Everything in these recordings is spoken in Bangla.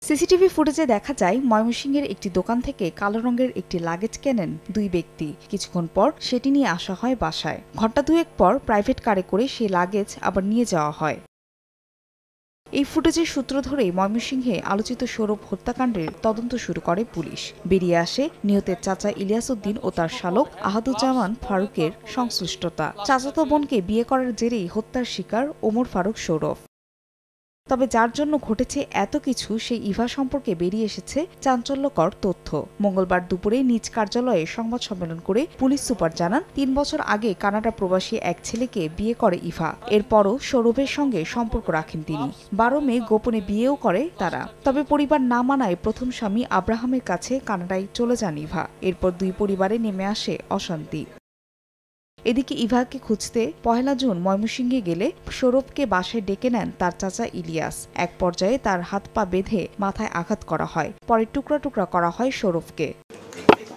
সিসিটিভি ফুটেজে দেখা যায় ময়মনসিংহের একটি দোকান থেকে কালো রঙের একটি লাগেজ কেনেন দুই ব্যক্তি। কিছুক্ষণ পর সেটি নিয়ে আসা হয় বাসায়। ঘণ্টা দুয়েক পর প্রাইভেট কারে করে সেই লাগেজ আবার নিয়ে যাওয়া হয়। এই ফুটেজের সূত্র ধরেই ময়মনসিংহে আলোচিত সৌরভ হত্যাকাণ্ডের তদন্ত শুরু করে পুলিশ। বেরিয়ে আসে নিহতের চাচা ইলিয়াস উদ্দিন ও তার শালক আহাদুজ্জামান ফারুকের সংশ্লিষ্টতা। চাচাতো বোনকে বিয়ে করার জেরেই হত্যার শিকার ওমর ফারুক সৌরভ। তবে যার জন্য ঘটেছে এত কিছু সেই ইভা সম্পর্কে বেরিয়ে এসেছে চাঞ্চল্যকর তথ্য। মঙ্গলবার দুপুরে নিজ কার্যালয়ে সংবাদ সম্মেলন করে পুলিশ সুপার জানান, ৩ বছর আগে কানাডা প্রবাসী এক ছেলেকে বিয়ে করে ইভা। এরপরও সৌরভের সঙ্গে সম্পর্ক রাখেন তিনি। ১২ মে গোপনে বিয়েও করে তারা। তবে পরিবার না মানায় প্রথম স্বামী আব্রাহামের কাছে কানাডায় চলে যান ইভা। এরপর দুই পরিবারে নেমে আসে অশান্তি। এদিকে ইভাকে খুঁজতে ১ জুন ময়মনসিংহে গেলে সৌরভকে বাসায় ডেকে নেন তার চাচা ইলিয়াস। এক পর্যায়ে তার হাত পা বেঁধে মাথায় আঘাত করা হয়। পরে টুকরা টুকরা করা হয় সৌরভকে।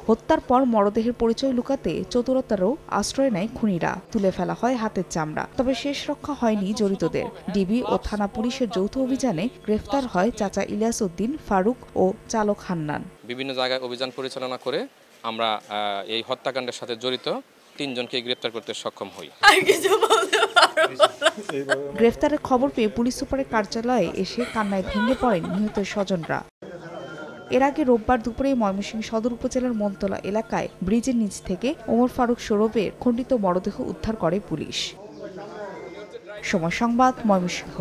হত্যার পর মরদেহের পরিচয় লুকাতে চতুরতারও আশ্রয় নেয় খুনিরা। তুলে ফেলা হয় হাতের চামড়া। তবে শেষ রক্ষা হয়নি জড়িতদের। ডিবি ও থানা পুলিশের যৌথ অভিযানে গ্রেফতার হয় চাচা ইলিয়াস উদ্দিন, ফারুক ও চালক হান্নান। বিভিন্ন জায়গায় অভিযান পরিচালনা করে আমরা এই হত্যাকাণ্ডের সাথে জড়িত ৩ জনকে গ্রেফতার করতে সক্ষম হই। গ্রেফতারের খবর পেয়ে পুলিশ সুপারের কার্যালয়ে এসে কান্নায় ভেঙে পড়েন নিহতের স্বজনরা। এর আগে রোববার দুপুরে ময়মনসিংহ সদর উপজেলার মনতলা এলাকায় ব্রিজের নিচ থেকে ওমর ফারুক সৌরভের খণ্ডিত মরদেহ উদ্ধার করে পুলিশ। সময় সংবাদ, ময়মনসিংহ।